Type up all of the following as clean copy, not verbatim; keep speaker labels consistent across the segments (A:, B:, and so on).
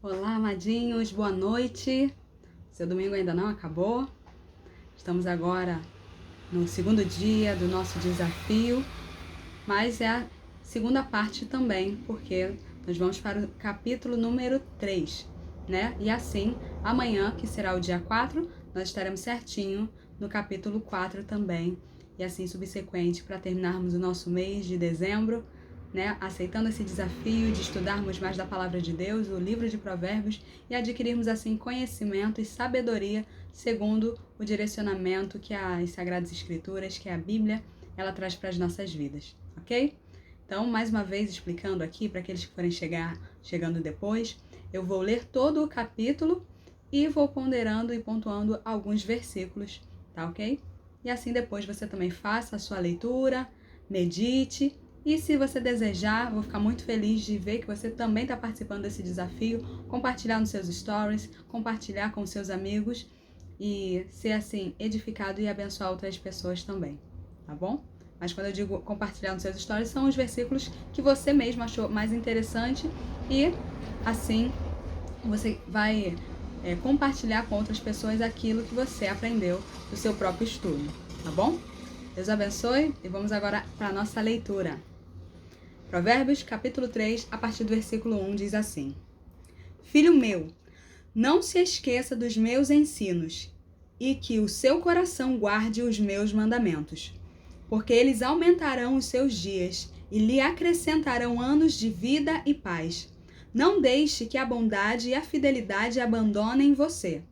A: Olá, amadinhos, boa noite. Seu domingo ainda não acabou. Estamos agora no segundo dia do nosso desafio, mas é a segunda parte também, porque nós vamos para o capítulo número 3, né? E assim, amanhã, que será o dia 4, nós estaremos certinho no capítulo 4 também, e assim subsequente, para terminarmos o nosso mês de dezembro, né, aceitando esse desafio de estudarmos mais da Palavra de Deus, o livro de Provérbios, e adquirirmos assim conhecimento e sabedoria segundo o direcionamento que as Sagradas Escrituras, que a Bíblia, ela traz para as nossas vidas, ok? Então, mais uma vez explicando aqui, para aqueles que forem chegando depois, eu vou ler todo o capítulo e vou ponderando e pontuando alguns versículos, tá ok? E assim depois você também faça a sua leitura, medite. E se você desejar, vou ficar muito feliz de ver que você também está participando desse desafio, compartilhar nos seus stories, compartilhar com seus amigos e ser assim edificado e abençoar outras pessoas também, tá bom? Mas quando eu digo compartilhar nos seus stories, são os versículos que você mesmo achou mais interessante e assim você vai compartilhar com outras pessoas aquilo que você aprendeu do seu próprio estudo, tá bom? Deus abençoe e vamos agora para a nossa leitura. Provérbios, capítulo 3, a partir do versículo 1, diz assim: Filho meu, não se esqueça dos meus ensinos, e que o seu coração guarde os meus mandamentos, porque eles aumentarão os seus dias e lhe acrescentarão anos de vida e paz. Não deixe que a bondade e a fidelidade abandonem você.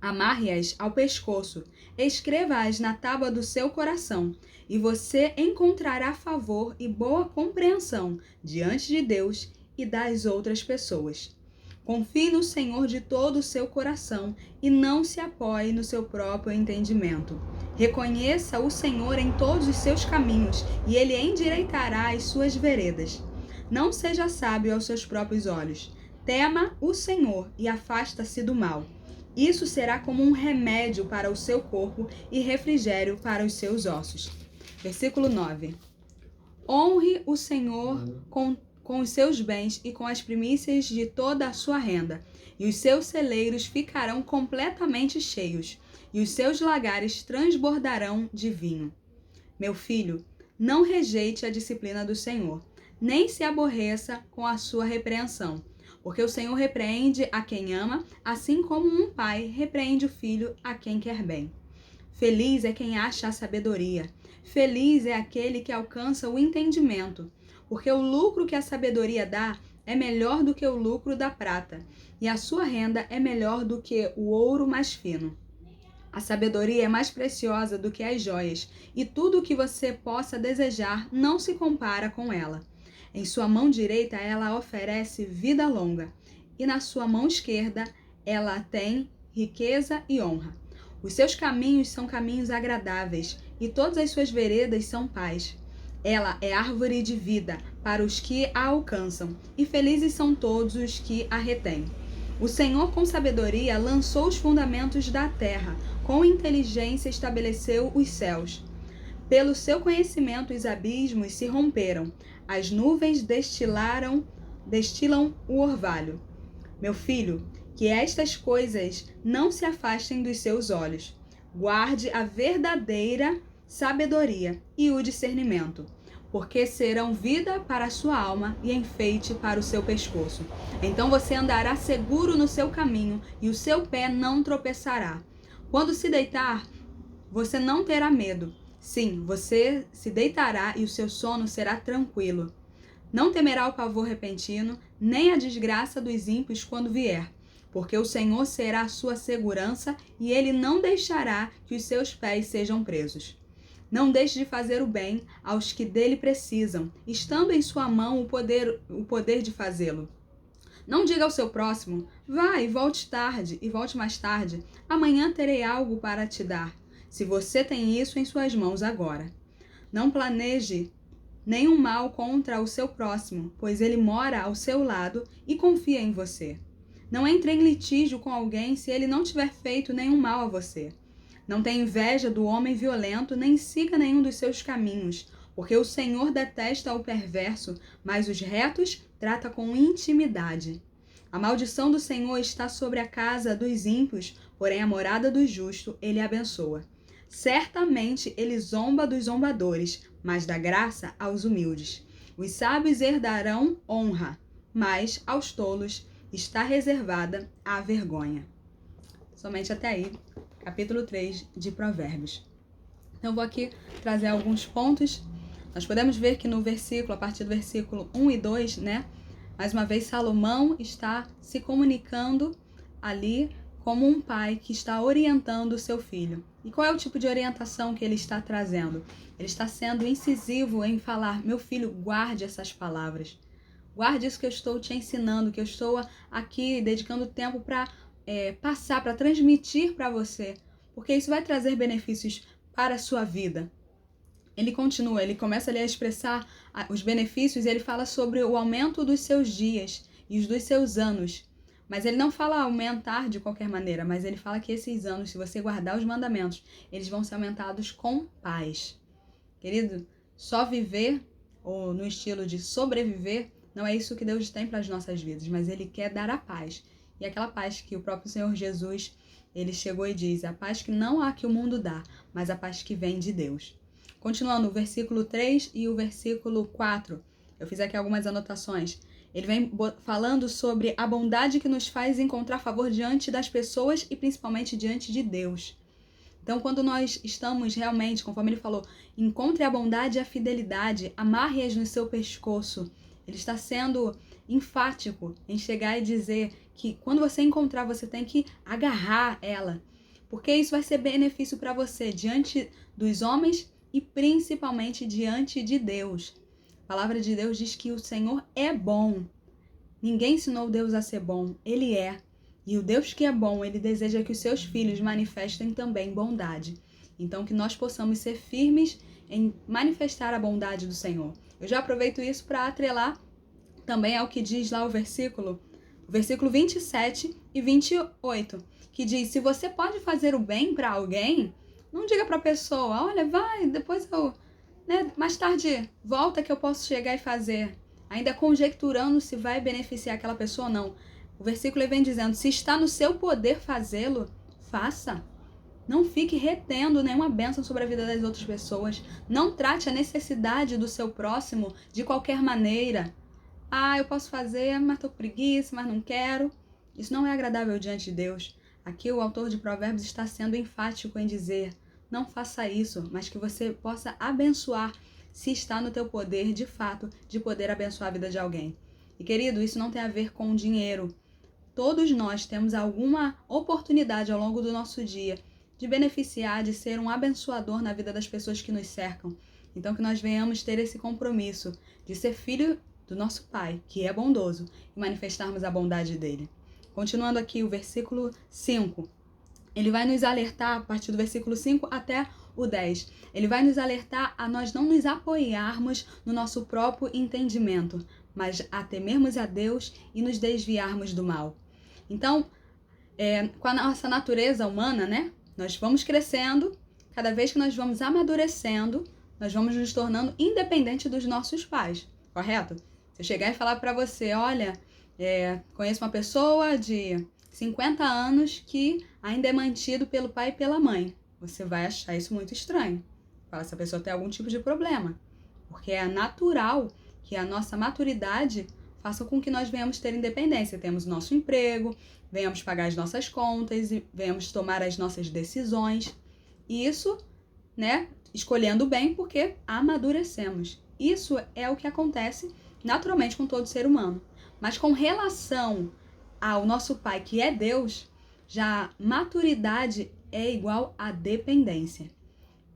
A: Amarre-as ao pescoço, escreva-as na tábua do seu coração, e você encontrará favor e boa compreensão diante de Deus e das outras pessoas. Confie no Senhor de todo o seu coração e não se apoie no seu próprio entendimento. Reconheça o Senhor em todos os seus caminhos e ele endireitará as suas veredas. Não seja sábio aos seus próprios olhos. Tema o Senhor e afasta-se do mal. Isso será como um remédio para o seu corpo e refrigério para os seus ossos. Versículo 9. Honre o Senhor com os seus bens e com as primícias de toda a sua renda, e os seus celeiros ficarão completamente cheios, e os seus lagares transbordarão de vinho. Meu filho, não rejeite a disciplina do Senhor, nem se aborreça com a sua repreensão, porque o Senhor repreende a quem ama, assim como um pai repreende o filho a quem quer bem. Feliz é quem acha a sabedoria, feliz é aquele que alcança o entendimento, porque o lucro que a sabedoria dá é melhor do que o lucro da prata, e a sua renda é melhor do que o ouro mais fino. A sabedoria é mais preciosa do que as joias, e tudo o que você possa desejar não se compara com ela. Em sua mão direita ela oferece vida longa, e na sua mão esquerda ela tem riqueza e honra. Os seus caminhos são caminhos agradáveis, e todas as suas veredas são paz. Ela é árvore de vida para os que a alcançam, e felizes são todos os que a retêm. O Senhor, com sabedoria, lançou os fundamentos da terra, com inteligência estabeleceu os céus. Pelo seu conhecimento os abismos se romperam, as nuvens destilam o orvalho. Meu filho, que estas coisas não se afastem dos seus olhos. Guarde a verdadeira sabedoria e o discernimento, porque serão vida para a sua alma e enfeite para o seu pescoço. Então você andará seguro no seu caminho e o seu pé não tropeçará. Quando se deitar, você não terá medo. Sim, você se deitará e o seu sono será tranquilo. Não temerá o pavor repentino, nem a desgraça dos ímpios quando vier, porque o Senhor será a sua segurança e ele não deixará que os seus pés sejam presos. Não deixe de fazer o bem aos que dele precisam, estando em sua mão o poder de fazê-lo. Não diga ao seu próximo, vá e volte mais tarde, amanhã terei algo para te dar, se você tem isso em suas mãos agora. Não planeje nenhum mal contra o seu próximo, pois ele mora ao seu lado e confia em você. Não entre em litígio com alguém se ele não tiver feito nenhum mal a você. Não tenha inveja do homem violento, nem siga nenhum dos seus caminhos, porque o Senhor detesta o perverso, mas os retos trata com intimidade. A maldição do Senhor está sobre a casa dos ímpios, porém a morada do justo ele abençoa. Certamente ele zomba dos zombadores, mas dá graça aos humildes. Os sábios herdarão honra, mas aos tolos está reservada a vergonha. Somente até aí, capítulo 3 de Provérbios. Então, eu vou aqui trazer alguns pontos. Nós podemos ver que no versículo, a partir do versículo 1 e 2, né? Mais uma vez, Salomão está se comunicando ali como um pai que está orientando o seu filho. E qual é o tipo de orientação que ele está trazendo? Ele está sendo incisivo em falar: meu filho, guarde essas palavras. Guarde isso que eu estou te ensinando, que eu estou aqui dedicando tempo para passar, para transmitir para você, porque isso vai trazer benefícios para a sua vida. Ele continua, ele começa ali a expressar os benefícios e ele fala sobre o aumento dos seus dias e os dos seus anos. Mas ele não fala aumentar de qualquer maneira, mas ele fala que esses anos, se você guardar os mandamentos, eles vão ser aumentados com paz. Querido, só viver, ou no estilo de sobreviver, não é isso que Deus tem para as nossas vidas, mas ele quer dar a paz. E aquela paz que o próprio Senhor Jesus, ele chegou e diz: a paz que não há que o mundo dá, mas a paz que vem de Deus. Continuando, o versículo 3 e o versículo 4. Eu fiz aqui algumas anotações. Ele vem falando sobre a bondade que nos faz encontrar favor diante das pessoas e principalmente diante de Deus. Então, quando nós estamos realmente, conforme ele falou, encontre a bondade e a fidelidade, amarre-as no seu pescoço. Ele está sendo enfático em chegar e dizer que quando você encontrar, você tem que agarrar ela, porque isso vai ser benefício para você diante dos homens e principalmente diante de Deus. A palavra de Deus diz que o Senhor é bom. Ninguém ensinou Deus a ser bom, Ele é. E o Deus que é bom, Ele deseja que os seus filhos manifestem também bondade. Então, que nós possamos ser firmes em manifestar a bondade do Senhor. Eu já aproveito isso para atrelar também ao que diz lá o versículo 27 e 28, que diz: se você pode fazer o bem para alguém, não diga para a pessoa: olha, vai, depois mais tarde volta que eu posso chegar e fazer, ainda conjecturando se vai beneficiar aquela pessoa ou não. O versículo vem dizendo: se está no seu poder fazê-lo, faça. Não fique retendo nenhuma bênção sobre a vida das outras pessoas. Não trate a necessidade do seu próximo de qualquer maneira. Ah, eu posso fazer, mas estou com preguiça, mas não quero. Isso não é agradável diante de Deus. Aqui o autor de Provérbios está sendo enfático em dizer: não faça isso, mas que você possa abençoar, se está no teu poder, de fato, de poder abençoar a vida de alguém. E querido, isso não tem a ver com dinheiro. Todos nós temos alguma oportunidade ao longo do nosso dia de beneficiar, de ser um abençoador na vida das pessoas que nos cercam. Então que nós venhamos ter esse compromisso de ser filho do nosso Pai, que é bondoso, e manifestarmos a bondade dele. Continuando aqui o versículo 5. Ele vai nos alertar, a partir do versículo 5 até o 10. Ele vai nos alertar a nós não nos apoiarmos no nosso próprio entendimento, mas a temermos a Deus e nos desviarmos do mal. Então, com a nossa natureza humana, né? Nós vamos crescendo, cada vez que nós vamos amadurecendo, nós vamos nos tornando independentes dos nossos pais, correto? Se eu chegar e falar para você: olha, conheço uma pessoa de 50 anos que ainda é mantido pelo pai e pela mãe, você vai achar isso muito estranho. Fala, essa pessoa tem algum tipo de problema, porque é natural que a nossa maturidade faça com que nós venhamos ter independência. Temos o nosso emprego, venhamos pagar as nossas contas e venhamos tomar as nossas decisões. E isso, né, escolhendo bem, porque amadurecemos. Isso é o que acontece naturalmente com todo ser humano. Mas com relação ao nosso Pai, que é Deus, já maturidade é igual a dependência.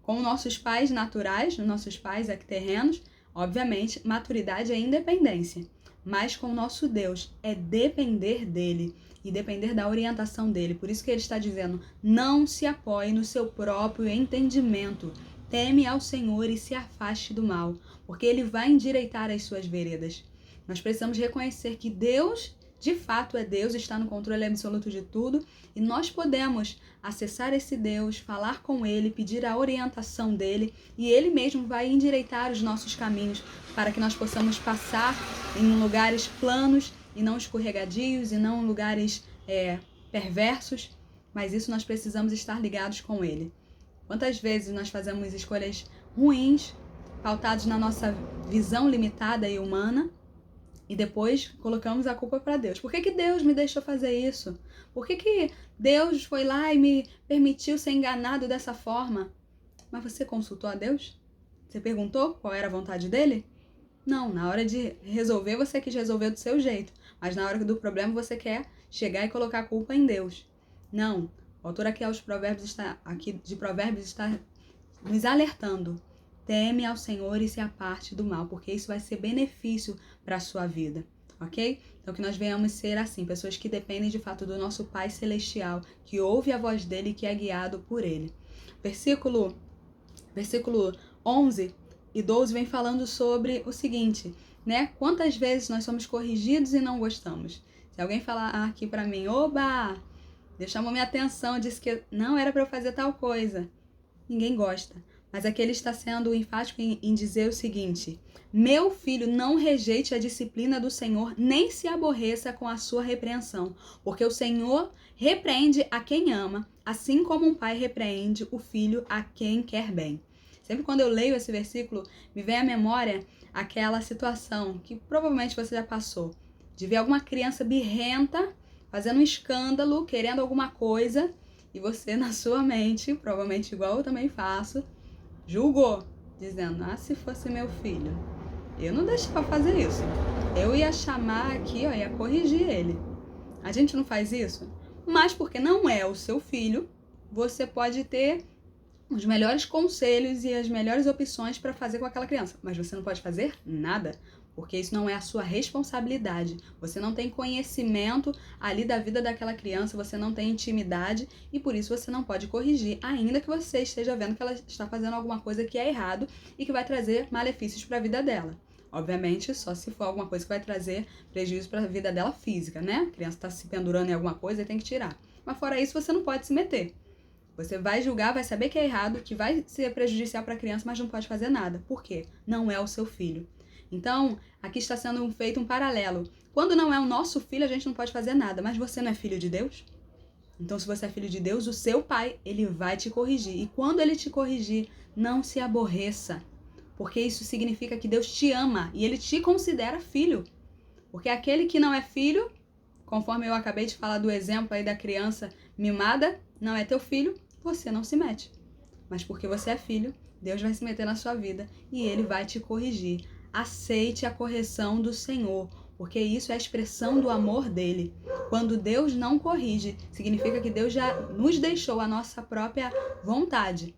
A: Com nossos pais naturais, nossos pais aqui terrenos, obviamente, maturidade é independência. Mas com o nosso Deus é depender dele e depender da orientação dele. Por isso que ele está dizendo: não se apoie no seu próprio entendimento. Teme ao Senhor e se afaste do mal, porque ele vai endireitar as suas veredas. Nós precisamos reconhecer que Deus, de fato, é Deus, está no controle absoluto de tudo, e nós podemos acessar esse Deus, falar com ele, pedir a orientação dele, e ele mesmo vai endireitar os nossos caminhos para que nós possamos passar em lugares planos e não escorregadios e não lugares perversos, mas isso nós precisamos estar ligados com Ele. Quantas vezes nós fazemos escolhas ruins, pautadas na nossa visão limitada e humana, e depois colocamos a culpa para Deus. Por que Deus me deixou fazer isso? Por que Deus foi lá e me permitiu ser enganado dessa forma? Mas você consultou a Deus? Você perguntou qual era a vontade dele? Não, na hora de resolver você quis resolver do seu jeito, mas na hora do problema você quer chegar e colocar a culpa em Deus. Não, o autor aqui de Provérbios está nos alertando. Teme ao Senhor e se aparte do mal, porque isso vai ser benefício para a sua vida, ok? Então que nós venhamos ser assim, pessoas que dependem de fato do nosso Pai Celestial, que ouve a voz dele e que é guiado por ele. Versículo 11 e 12 vem falando sobre o seguinte, né? Quantas vezes nós somos corrigidos e não gostamos? Se alguém falar aqui para mim, oba, Deus chamou minha atenção, disse que não era para eu fazer tal coisa. Ninguém gosta. Mas aqui ele está sendo enfático em dizer o seguinte: meu filho, não rejeite a disciplina do Senhor, nem se aborreça com a sua repreensão, porque o Senhor repreende a quem ama, assim como um pai repreende o filho a quem quer bem. Sempre quando eu leio esse versículo, me vem à memória aquela situação que provavelmente você já passou, de ver alguma criança birrenta, fazendo um escândalo, querendo alguma coisa, e você na sua mente, provavelmente igual eu também faço, julgou, dizendo, se fosse meu filho, eu não deixava fazer isso. Eu ia chamar aqui, ia corrigir ele. A gente não faz isso? Mas porque não é o seu filho, você pode ter os melhores conselhos e as melhores opções para fazer com aquela criança. Mas você não pode fazer nada, porque isso não é a sua responsabilidade. Você não tem conhecimento ali da vida daquela criança, você não tem intimidade e por isso você não pode corrigir, ainda que você esteja vendo que ela está fazendo alguma coisa que é errado e que vai trazer malefícios para a vida dela. Obviamente, só se for alguma coisa que vai trazer prejuízo para a vida dela física, né? A criança está se pendurando em alguma coisa e tem que tirar. Mas fora isso, você não pode se meter. Você vai julgar, vai saber que é errado, que vai ser prejudicial para a criança, mas não pode fazer nada. Por quê? Não é o seu filho. Então, aqui está sendo feito um paralelo. Quando não é o nosso filho, a gente não pode fazer nada. Mas você não é filho de Deus? Então, se você é filho de Deus, o seu pai, ele vai te corrigir. E quando ele te corrigir, não se aborreça. Porque isso significa que Deus te ama e ele te considera filho. Porque aquele que não é filho, conforme eu acabei de falar do exemplo aí da criança mimada, não é teu filho, você não se mete. Mas porque você é filho, Deus vai se meter na sua vida e ele vai te corrigir. Aceite a correção do Senhor, porque isso é a expressão do amor dele. Quando Deus não corrige, significa que Deus já nos deixou a nossa própria vontade.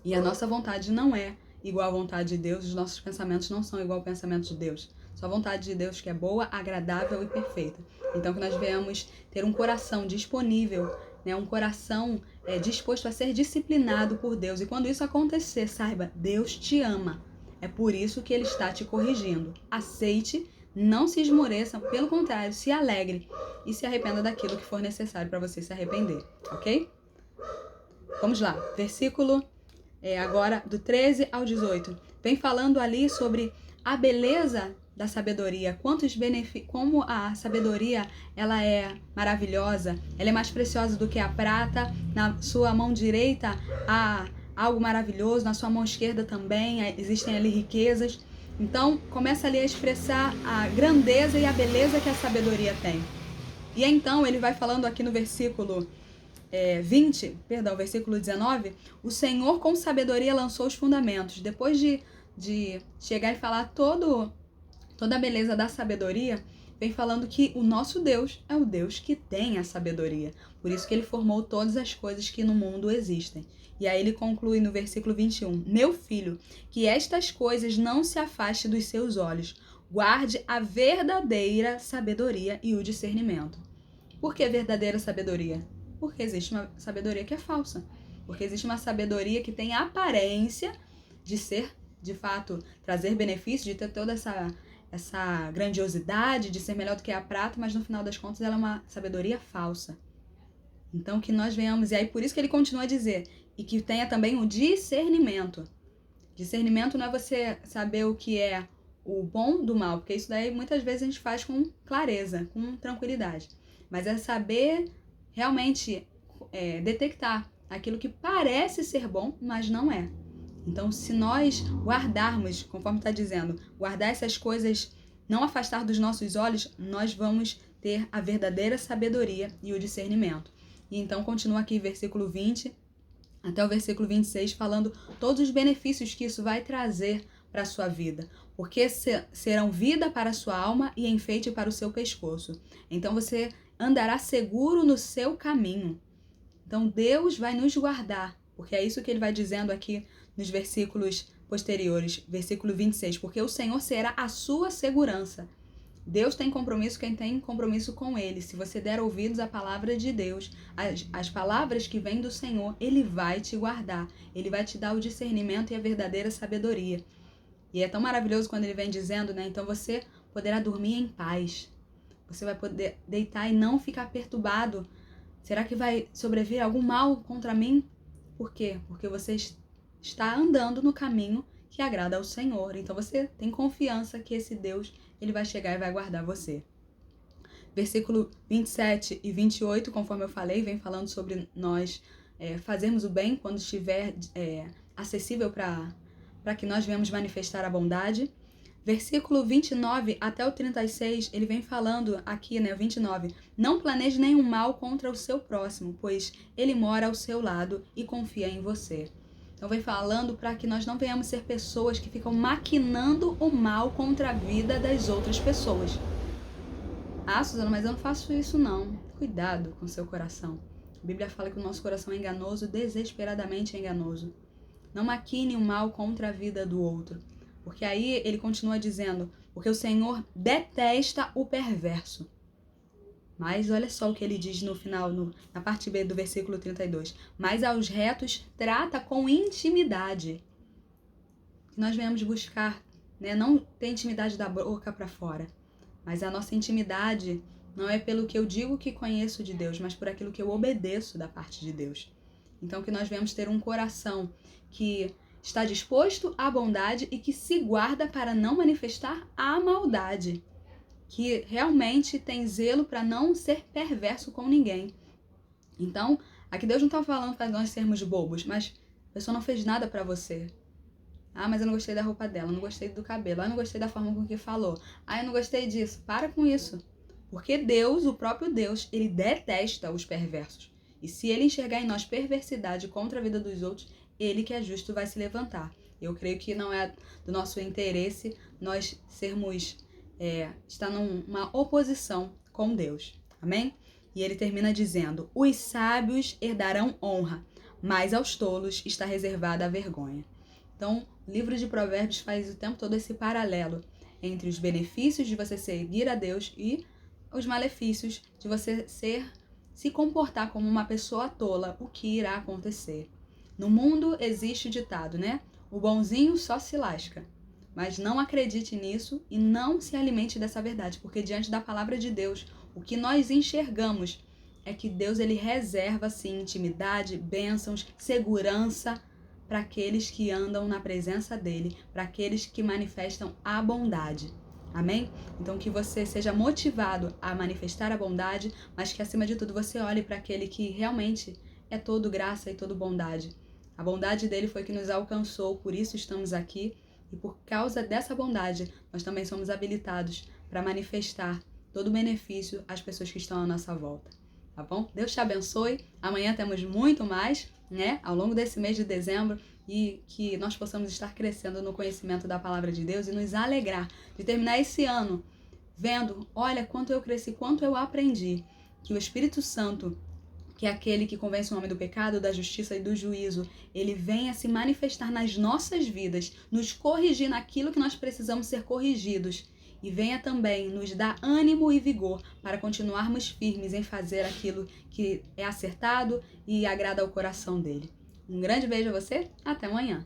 A: E a nossa vontade não é igual à vontade de Deus, os nossos pensamentos não são igual ao pensamento de Deus. Só a vontade de Deus que é boa, agradável e perfeita. Então que nós venhamos ter um coração disponível, né? Um coração disposto a ser disciplinado por Deus. E quando isso acontecer, saiba, Deus te ama. É por isso que ele está te corrigindo. Aceite, não se esmoreça, pelo contrário, se alegre e se arrependa daquilo que for necessário para você se arrepender, ok? Vamos lá, versículo agora do 13 ao 18. Vem falando ali sobre a beleza da sabedoria, como a sabedoria ela é maravilhosa, ela é mais preciosa do que a prata, na sua mão direita há algo maravilhoso, na sua mão esquerda também existem ali riquezas. Então começa ali a expressar a grandeza e a beleza que a sabedoria tem. E então ele vai falando aqui no versículo versículo 19, o Senhor com sabedoria lançou os fundamentos. Depois de chegar e falar toda a beleza da sabedoria, vem falando que o nosso Deus é o Deus que tem a sabedoria. Por isso que ele formou todas as coisas que no mundo existem. E aí ele conclui no versículo 21, meu filho, que estas coisas não se afaste dos seus olhos. Guarde a verdadeira sabedoria e o discernimento. Por que verdadeira sabedoria? Porque existe uma sabedoria que é falsa. Porque existe uma sabedoria que tem a aparência de ser, de fato, trazer benefícios, de ter toda essa grandiosidade, de ser melhor do que a prata, mas no final das contas ela é uma sabedoria falsa. Então que nós venhamos, e aí por isso que ele continua a dizer, e que tenha também o discernimento. Discernimento não é você saber o que é o bom do mal, porque isso daí muitas vezes a gente faz com clareza, com tranquilidade. Mas é saber realmente detectar aquilo que parece ser bom, mas não é. Então, se nós guardarmos, conforme está dizendo, guardar essas coisas, não afastar dos nossos olhos, nós vamos ter a verdadeira sabedoria e o discernimento. E então continua aqui versículo 20 até o versículo 26, falando todos os benefícios que isso vai trazer para a sua vida. Porque serão vida para a sua alma e enfeite para o seu pescoço. Então você andará seguro no seu caminho. Então Deus vai nos guardar, porque é isso que ele vai dizendo aqui nos versículos posteriores, versículo 26, porque o Senhor será a sua segurança. Deus tem compromisso quem tem compromisso com ele. Se você der ouvidos à palavra de Deus, as palavras que vêm do Senhor, ele vai te guardar. Ele vai te dar o discernimento e a verdadeira sabedoria. E é tão maravilhoso quando ele vem dizendo, né? Então você poderá dormir em paz. Você vai poder deitar e não ficar perturbado. Será que vai sobrevir algum mal contra mim? Por quê? Porque você está andando no caminho que agrada ao Senhor. Então você tem confiança que esse Deus, ele vai chegar e vai guardar você. Versículo 27 e 28, conforme eu falei, vem falando sobre nós fazermos o bem quando estiver acessível para que nós venhamos manifestar a bondade. Versículo 29 até o 36, ele vem falando aqui, né, 29. Não planeje nenhum mal contra o seu próximo, pois ele mora ao seu lado e confia em você. Então vem falando para que nós não venhamos ser pessoas que ficam maquinando o mal contra a vida das outras pessoas. Ah, Suzana, mas eu não faço isso não. Cuidado com seu coração. A Bíblia fala que o nosso coração é enganoso, desesperadamente enganoso. Não maquine o mal contra a vida do outro. Porque aí ele continua dizendo, porque o Senhor detesta o perverso. Mas olha só o que ele diz no final, na parte B do versículo 32. Mas aos retos trata com intimidade. Que nós venhamos buscar, né? Não ter intimidade da boca para fora. Mas a nossa intimidade não é pelo que eu digo que conheço de Deus, mas por aquilo que eu obedeço da parte de Deus. Então que nós venhamos ter um coração que está disposto à bondade e que se guarda para não manifestar a maldade. Que realmente tem zelo para não ser perverso com ninguém. Então, aqui Deus não está falando para nós sermos bobos, mas a pessoa não fez nada para você. Ah, mas eu não gostei da roupa dela, não gostei do cabelo, eu não gostei da forma com que falou. Ah, eu não gostei disso. Para com isso. Porque Deus, o próprio Deus, ele detesta os perversos. E se ele enxergar em nós perversidade contra a vida dos outros, ele que é justo vai se levantar. Eu creio que não é do nosso interesse nós sermos... está numa oposição com Deus, amém? E ele termina dizendo, os sábios herdarão honra, mas aos tolos está reservada a vergonha. Então, o livro de Provérbios faz o tempo todo esse paralelo entre os benefícios de você seguir a Deus e os malefícios de você se comportar como uma pessoa tola, o que irá acontecer. No mundo existe o ditado, né? O bonzinho só se lasca. Mas não acredite nisso e não se alimente dessa verdade, porque diante da palavra de Deus, o que nós enxergamos é que Deus ele reserva sim intimidade, bênçãos, segurança para aqueles que andam na presença dele, para aqueles que manifestam a bondade. Amém? Então que você seja motivado a manifestar a bondade, mas que acima de tudo você olhe para aquele que realmente é todo graça e todo bondade. A bondade dele foi que nos alcançou, por isso estamos aqui. E por causa dessa bondade, nós também somos habilitados para manifestar todo o benefício às pessoas que estão à nossa volta. Tá bom? Deus te abençoe. Amanhã temos muito mais, né? Ao longo desse mês de dezembro. E que nós possamos estar crescendo no conhecimento da palavra de Deus e nos alegrar de terminar esse ano vendo, olha, quanto eu cresci, quanto eu aprendi. Que o Espírito Santo, que é aquele que convence o homem do pecado, da justiça e do juízo, ele venha se manifestar nas nossas vidas, nos corrigir naquilo que nós precisamos ser corrigidos e venha também nos dar ânimo e vigor para continuarmos firmes em fazer aquilo que é acertado e agrada ao coração dele. Um grande beijo a você, até amanhã!